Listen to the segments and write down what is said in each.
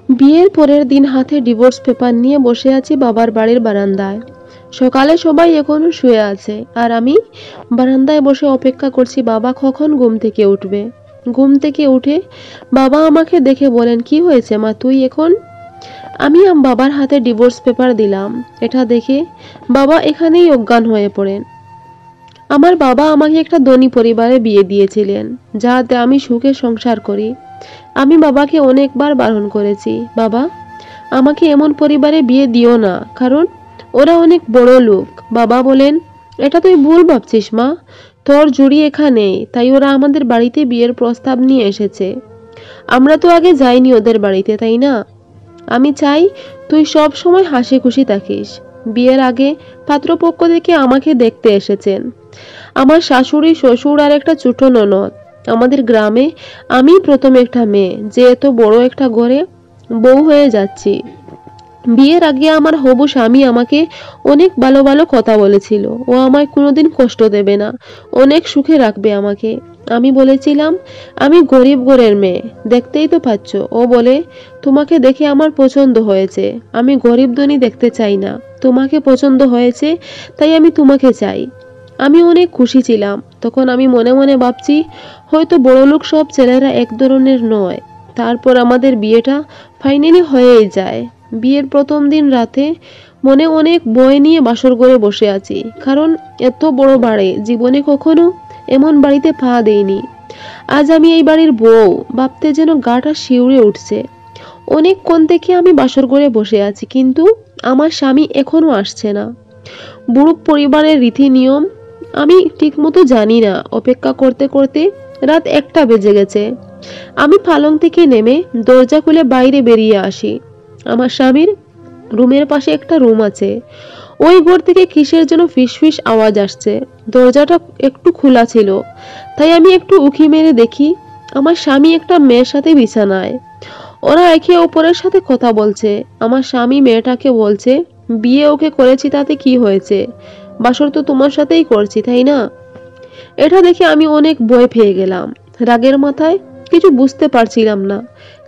বিয়ের পরের দিন হাতে ডিভোর্স পেপার নিয়ে বসে আছি বাবার বাড়ির বারান্দায়। সকালে সবাই এখনো শুয়ে আছে আর আমি বারান্দায় বসে অপেক্ষা করছি বাবা কখন ঘুম থেকে উঠবে। ঘুম থেকে উঠে বাবা আমাকে দেখে বলেন, কি হয়েছে মা তুই এখন? আমি বাবার হাতে ডিভোর্স পেপার দিলাম। এটা দেখে বাবা এখানেই অজ্ঞান হয়ে পড়েন। আমার বাবা আমাকে একটা ধনী পরিবারে বিয়ে দিয়েছিলেন যাতে আমি সুখে সংসার করি। আমি বাবাকে অনেকবার বারণ করেছি, বাবা আমাকে এমন পরিবারে বিয়ে দিও না, কারণ ওরা অনেক বড় লোক। বাবা বলেন, এটা তুই ভুল ভাবছিস মা, তোর জুড়ি এখানেই, তাই ওরা আমাদের বাড়িতে বিয়ের প্রস্তাব নিয়ে এসেছে। আমরা তো আগে যাইনি ওদের বাড়িতে, তাই না? আমি চাই তুই সব সময় হাসি খুশি থাকিস। বিয়ের আগে পাত্রপক্ষ থেকে আমাকে দেখতে এসেছেন আমার শাশুড়ি, শ্বশুর আর একটা ছোট ননদ। আমাদের গ্রামে আমি প্রথম একটা মেয়ে যে এত বড় একটা ঘরে বউ হয়ে যাচ্ছি। বিয়ের আগে আমার হবু স্বামী আমাকে অনেক ভালো ভালো কথা বলেছিল, ও আমায় কোনোদিন কষ্ট দেবে না, অনেক সুখে রাখবে আমাকে। আমি বলেছিলাম আমি গরিব ঘরের মেয়ে, দেখতেই তো পাচ্ছ। ও বলে, তোমাকে দেখে আমার পছন্দ হয়েছে, আমি গরিব ধনী দেখতে চাই না, তোমাকে পছন্দ হয়েছে তাই আমি তোমাকে চাই। আমি অনেক খুশি ছিলাম। তখন আমি মনে মনে ভাবছি হয়তো বড়লোক সব ছেলেরা এক ধরনের নয়। তারপর আমাদের বিয়েটা ফাইনালি হয়েই যায়। বিয়ের প্রথম দিন রাতে মনে অনেক ভয় নিয়ে বাসর ঘরে বসে আছি, কারণ এত বড় বাড়ি জীবনে কখনো এমন বাড়িতে পা দেইনি। আজ আমি এই বাড়ির বউ, ভাবতে যেন গাটা শিউরে উঠছে। অনেকক্ষণ থেকে আমি বাসর ঘরে বসে আছি, কিন্তু আমার স্বামী এখনো আসছে না। বুড়ো পরিবারের রীতি নিয়ম আমি ঠিকমতো জানি না। অপেক্ষা করতে করতে রাত 1টা বেজে গেছে। আমি পালং থেকে নেমে দরজা খুলে বাইরে বেরিয়ে আসি। আমার স্বামীর রুমের পাশে একটা রুম আছে, ওই ঘর থেকে কিসের যেন ফিসফিস আওয়াজ আসছে। দরজাটা একটু খোলা ছিল, তাই আমি একটু উঁকি মেরে দেখি আমার স্বামী একটা মেয়ের সাথে বিছানায়। ওরা একে অপরের সাথে কথা বলছে। আমার স্বামী মেয়েটাকে বলছে, বিয়ে ওকে করেছি তাতে কি হয়েছে, বাসর তো তোমার সাথেই করছি, তাই না? এটা দেখে আমি অনেক ভয় পেয়ে গেলাম। রাগের মাথায় কিছু বুঝতে পারছিলাম না,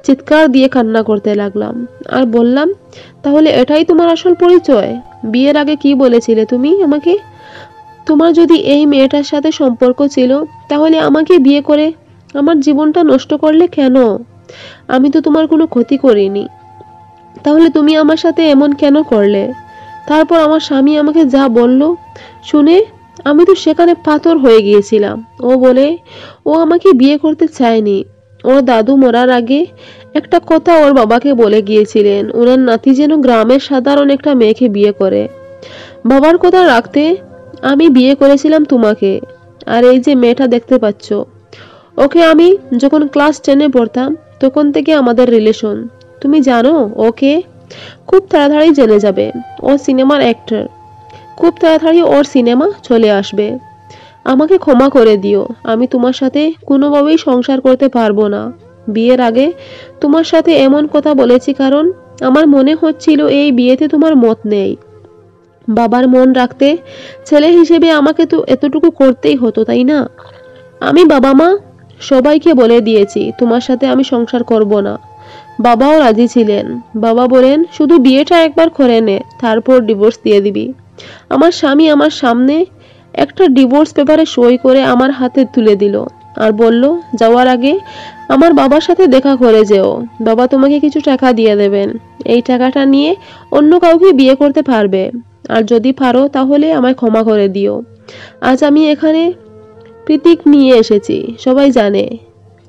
চিৎকার দিয়ে কান্না করতে লাগলাম আর বললাম, তাহলে এটাই তোমার আসল পরিচয়? বিয়ের আগে কি বলেছিলে তুমি আমাকে? তোমার যদি এই মেয়েটার সাথে সম্পর্ক ছিল তাহলে আমাকে বিয়ে করে আমার জীবনটা নষ্ট করলে কেন? আমি তো তোমার কোনো ক্ষতি করিনি, তাহলে তুমি আমার সাথে এমন কেন করলে? তারপর আমার স্বামী আমাকে যা বলল শুনে আমি তো সেখানে পাথর হয়ে গিয়েছিলাম। ও বলে ও আমাকে বিয়ে করতে চায়নি। ওর দাদু মরার আগে একটা কথা ওর বাবাকে বলে গিয়েছিলেন, ওনার নাতি যেন গ্রামের সাধারণ একটা মেয়েকে বিয়ে করে। বাবার কথা রাখতে আমি বিয়ে করেছিলাম তোমাকে। আর এই যে মেয়েটা দেখতে পাচ্ছ, ওকে আমি যখন ক্লাস 10-এ পড়তাম তখন থেকে আমাদের রিলেশন। তুমি জানো ওকে? খুব তাড়াতাড়ি জেনে যাবে। ও সিনেমার অ্যাক্টর, খুব তাড়াতাড়ি ওর সিনেমা চলে আসবে। আমাকে ক্ষমা করে দিও, আমি তোমার সাথে কোনোভাবেই সংসার করতে পারবো না। বিয়ের আগে তোমার সাথে এমন কথা বলেছি কারণ আমার মনে হচ্ছিল এই বিয়েতে তোমার মত নেই। বাবার মন রাখতে ছেলে হিসেবে আমাকে তো এতটুকু করতেই হতো, তাই না? আমি বাবা মা সবাইকে বলে দিয়েছি তোমার সাথে আমি সংসার করব না। বাবাও রাজি ছিলেন। বাবা বলেন, শুধু বিয়েটা একবার করে নে, তারপর ডিভোর্স দিয়ে দিবি। আমার স্বামী আমার সামনে একটা ডিভোর্স পেপারে সই করে আমার হাতে তুলে দিল আর বলল, যাওয়ার আগে আমার বাবার সাথে দেখা করে যেও, বাবা তোমাকে কিছু টাকা দিয়ে দেবেন। এই টাকাটা নিয়ে অন্য কাউকে বিয়ে করতে পারবে, আর যদি পারো তাহলে আমায় ক্ষমা করে দিও। আজ আমি এখানে প্রীতিক নিয়ে এসেছি, সবাই জানে।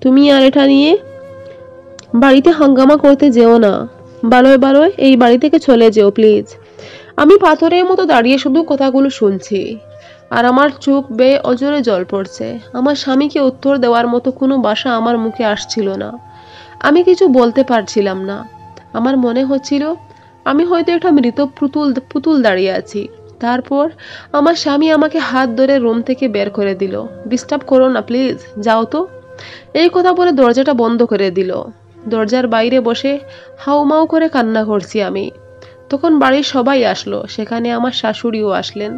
তুমি আর এটা নিয়ে বাড়িতে হাঙ্গামা করতে যেও না। বারোয় বারোয় এই বাড়ি থেকে চলে যেও প্লিজ। আমি পাথরের মতো দাঁড়িয়ে শুধু কথাগুলো শুনছি আর আমার চোখ বেয়ে অজরে জল পড়ছে। আমার স্বামীকে উত্তর দেওয়ার মতো কোনো ভাষা আমার মুখে আসছিল না। আমি কিছু বলতে পারছিলাম না। আমার মনে হচ্ছিল আমি হয়তো একটা মৃত পুতুল দাঁড়িয়ে আছি। তারপর আমার স্বামী আমাকে হাত ধরে রুম থেকে বের করে দিল। ডিস্টার্ব করো না প্লিজ, যাও তো। এই কথা বলে দরজাটা বন্ধ করে দিল। দরজার বাইরে বসে হাউমাউ করে কান্না করছি আমি। তখন বাড়ির সবাই আসলো, সেখানে আমার শাশুড়িও আসলেন।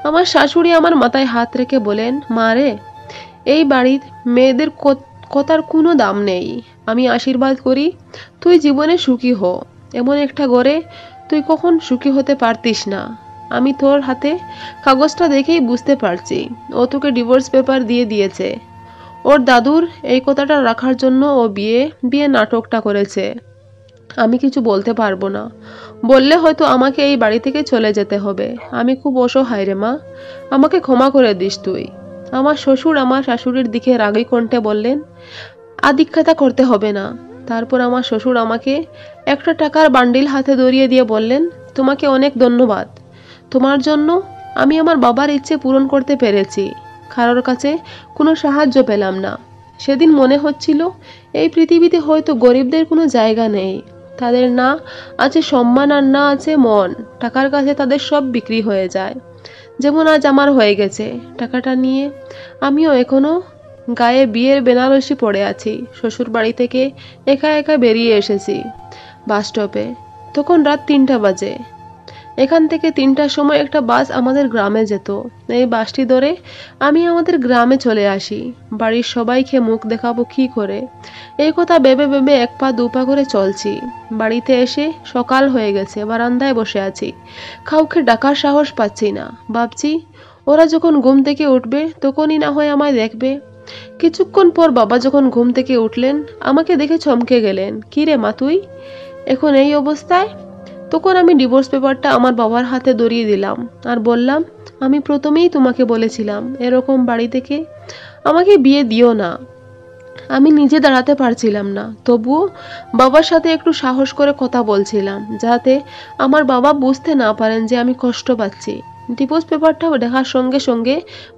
আমার শাশুড়ি আমার মাথায় হাত রেখে বলেন, মা রে, এই বাড়ির মেয়েদের কথার কোনো দাম নেই। আমি আশীর্বাদ করি তুই জীবনে সুখী হ। এমন একটা ঘরে তুই কখন সুখী হতে পারতিস না। আমি তোর হাতে কাগজটা দেখেই বুঝতে পারছি ও তোকে ডিভোর্স পেপার দিয়ে দিয়েছে। ওর দাদুর এই কথাটা রাখার জন্য ও বিয়ে বিয়ে নাটকটা করেছে। আমি কিছু বলতে পারবো না, বললে হয়তো আমাকে এই বাড়ি থেকে চলে যেতে হবে। আমি খুব অসহায় রে মা, আমাকে ক্ষমা করে দিস তুই। আমার শ্বশুর আমার শাশুড়ির দিকে রাগী কণ্ঠে বললেন, আদিক্ষেতা করতে হবে না। তারপর আমার শ্বশুর আমাকে একটা টাকার বান্ডিল হাতে ধরিয়ে দিয়ে বললেন, তোমাকে অনেক ধন্যবাদ। তোমার জন্য আমি আমার বাবার ইচ্ছে পূরণ করতে পেরেছি। কারোর কাছে কোনো সাহায্য পেলাম না। সেদিন মনে হচ্ছিল এই পৃথিবীতে হয়তো গরিবদের কোনো জায়গা নেই। তাদের না আছে সম্মান আর না আছে মন। টাকার কাছে তাদের সব বিক্রি হয়ে যায়। যেমন আজ আমার হয়ে গেছে। টাকাটা নিয়ে আমিও এখনো গায়ে বিয়ের বেনারসি পড়ে আছি। শ্বশুর বাড়ি থেকে একা একা বেরিয়ে এসেছি বাস স্টপে। তখন রাত 3টা বাজে। এখান থেকে 3টার সময় একটা বাস আমাদের গ্রামে যেত। এই বাসটি ধরে আমি আমাদের গ্রামে চলে আসি। বাড়ির সবাইকে মুখ দেখাবো কি করে, এই কথা ভেবে ভেবে 1 পা 2 পা করে চলছি। বাড়িতে এসে সকাল হয়ে গেছে, বারান্দায় বসে আছি। কাউকে ডাকার সাহস পাচ্ছি না। ভাবছি ওরা যখন ঘুম থেকে উঠবে তখনই না হয় আমায় দেখবে। কিছুক্ষণ পর বাবা যখন ঘুম থেকে উঠলেন আমাকে দেখে চমকে গেলেন, কি রে মা তুই এখন এই অবস্থায়? তখন আমি ডিভোর্স পেপারটা আমার বাবার হাতে ধরিয়ে দিলাম আর বললাম, আমি প্রথমেই তোমাকে বলেছিলাম এরকম বাড়ি থেকে আমাকে বিয়ে দিও না। আমি নিজে দাঁড়াতে পারছিলাম না, তবুও বাবার সাথে একটু সাহস করে কথা বলছিলাম যাতে আমার বাবা বুঝতে না পারেন যে আমি কষ্ট পাচ্ছি। ডিভোর্স পেপারটা দেখার সঙ্গে সঙ্গে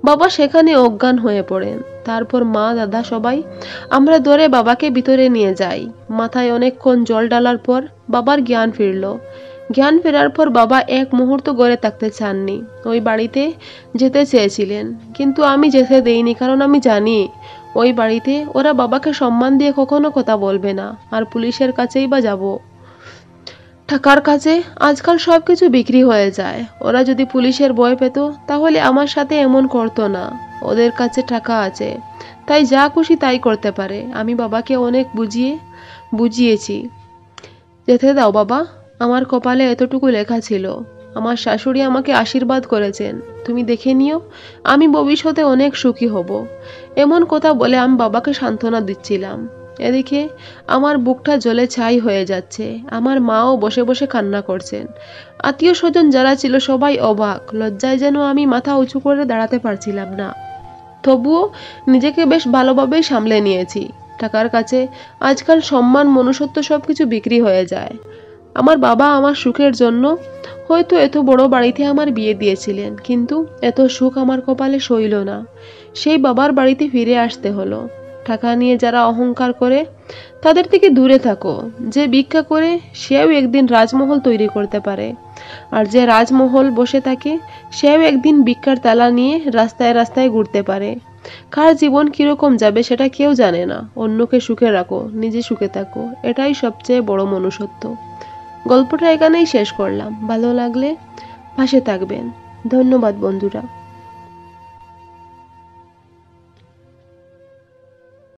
বাবা সেখানে অজ্ঞান হয়ে পড়েন। তারপর মা দাদা সবাই আমরা ধরে বাবাকে ভিতরে নিয়ে যাই। মাথায় অনেকক্ষণ জল ঢালার পর বাবার জ্ঞান ফিরল। জ্ঞান ফেরার পর বাবা এক মুহূর্ত গড়ে থাকতে চাননি। ওই বাড়িতে যেতে চেয়েছিলেন, কিন্তু আমি যেতে দেইনি, কারণ আমি জানি ওই বাড়িতে ওরা বাবাকে সম্মান দিয়ে কখনো কথা বলবে না। আর পুলিশের কাছেই বা যাব। টাকার কাছে আজকাল সবকিছু বিক্রি হয়ে যায়। ওরা যদি পুলিশের ভয় পেত তাহলে আমার সাথে এমন করতো না। ওদের কাছে টাকা আছে, তাই যা খুশি তাই করতে পারে। আমি বাবাকে অনেক বুঝিয়েছি। যেতে দাও বাবা, আমার কপালে এতটুকু লেখা ছিল। আমার শাশুড়ি আমাকে আশীর্বাদ করেছেন, তুমি দেখে নিও আমি ভবিষ্যতে অনেক সুখী হব। এমন কথা বলে আমি বাবাকে সান্ত্বনা দিচ্ছিলাম। এদিকে আমার বুকটা জলে ছাই হয়ে যাচ্ছে। আমার মাও বসে বসে কান্না করছেন। আত্মীয় স্বজন যারা ছিল সবাই অবাক, লজ্জায় যেন আমি মাথা উঁচু করে দাঁড়াতে পারছিলাম না। তবুও নিজেকে বেশ ভালোভাবেই সামলে নিয়েছি। টাকার কাছে আজকাল সম্মান মনুষ্যত্ব সবকিছু বিক্রি হয়ে যায়। আমার বাবা আমার সুখের জন্য হয়তো এত বড় বাড়িতে আমার বিয়ে দিয়েছিলেন, কিন্তু এত সুখ আমার কপালে সইল না। সেই বাবার বাড়িতে ফিরে আসতে হলো। টাকা নিয়ে যারা অহংকার করে তাদের থেকে দূরে থাকো। যে ভিক্ষা করে সেও একদিন রাজমহল তৈরি করতে পারে, আর যে রাজমহল বসে থাকে সেও একদিন ভিক্ষার তালা নিয়ে রাস্তায় রাস্তায় ঘুরতে পারে। কার জীবন কিরকম যাবে সেটা কেউ জানে না। অন্যকে সুখে রাখো, নিজে সুখে থাকো, এটাই সবচেয়ে বড় মনুষ্যত্ব। গল্পটা এখানেই শেষ করলাম। ভালো লাগলে পাশে থাকবেন। ধন্যবাদ বন্ধুরা।